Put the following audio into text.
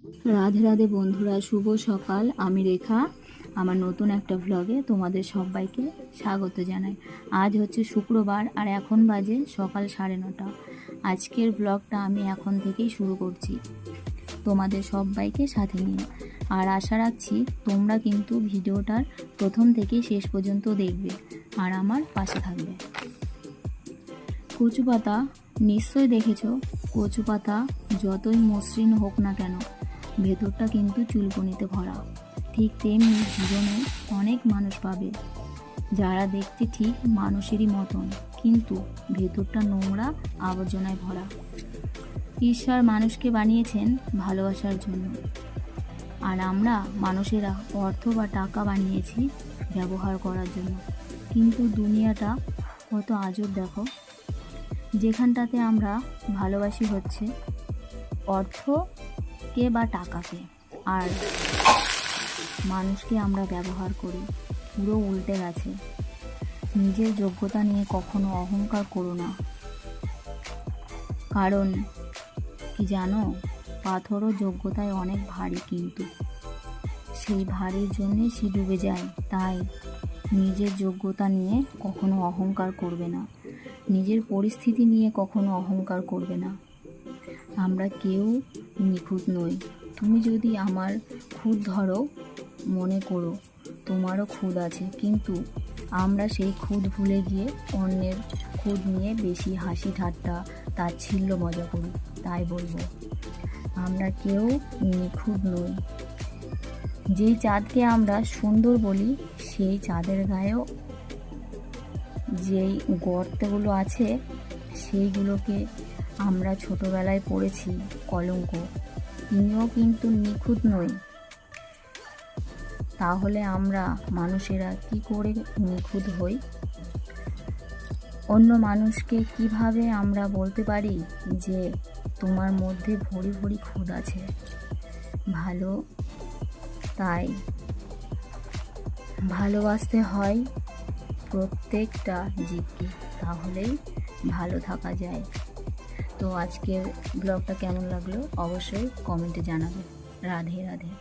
রাধে রাধে বন্ধুরা, শুভ সকাল। আমি রেখা। আমার নতুন একটা ভ্লগে তোমাদের সবাইকে স্বাগত জানাই। আজ হচ্ছে শুক্রবার আর এখন বাজে সকাল 9:30। আজকের ব্লগটা আমি এখন থেকেই শুরু করছি তোমাদের সবাইকে সাথে নিয়ে। আর আশা রাখছি তোমরা কিন্তু ভিডিওটার প্রথম থেকে শেষ পর্যন্ত দেখবে আর আমার পাশে থাকবে। কচু পাতা নিশ্চয়ই দেখেছো। কচু পাতা যতই মসৃণ হোক না কেন, ভেতরটা কিন্তু চুলকুনিতে ভরা। ঠিক তেমনি জীবনে অনেক মানুষ পাবে যারা দেখতে ঠিক মানুষেরই মতন, কিন্তু ভেতরটা নোংরা আবর্জনায় ভরা। ঈশ্বর মানুষকে বানিয়েছেন ভালোবাসার জন্য, আর আমরা মানুষেরা অর্থ বা টাকা বানিয়েছি ব্যবহার করার জন্য। কিন্তু দুনিয়াটা কত আজব দেখো। যেখানটাতে আমরা ভালোবাসি হচ্ছে অর্থকে বা টাকাকে, আর মানুষকে আমরা ব্যবহার করি। পুরো উল্টে গেছে। নিজের যোগ্যতা নিয়ে কখনো অহংকার করো না, কারণ কি জানো, পাথরও যোগ্যতায় অনেক ভারী, কিন্তু সেই ভারীর জন্যে সে ডুবে যায়। তাই নিজের যোগ্যতা নিয়ে কখনো অহংকার করবে না, নিজের পরিস্থিতি নিয়ে কখনো অহংকার করবে না। আমরা কেউ নিখুঁত নই। তুমি যদি আমার খুঁত ধরো, মনে করো তোমারও খুঁত আছে, কিন্তু আমরা সেই খুঁত ভুলে গিয়ে অন্যের খুঁত নিয়ে বেশি হাসি ঠাট্টা তাচ্ছিল্য মজা করি। তাই বলবো, আমরা কেউ নিখুঁত নই। যেই চাঁদকে আমরা সুন্দর বলি, সেই চাঁদের গায়েও যেই গর্তগুলো আছে, সেইগুলোকে আমরা ছোটবেলায় পড়েছি কলঙ্ক। তিনিও কিন্তু নিখুঁত নই। তাহলে আমরা মানুষেরা কি করে নিখুঁত হই? অন্য মানুষকে কিভাবে আমরা বলতে পারি যে তোমার মধ্যে ভরি ভরি খুঁত আছে? ভালো, তাই ভালোবাসতে হয় প্রত্যেকটা জীবকে, তাহলেই ভালো থাকা যায়। তো আজকের ব্লগটা কেমন লাগলো অবশ্যই কমেন্টে জানাবে। রাধে রাধে।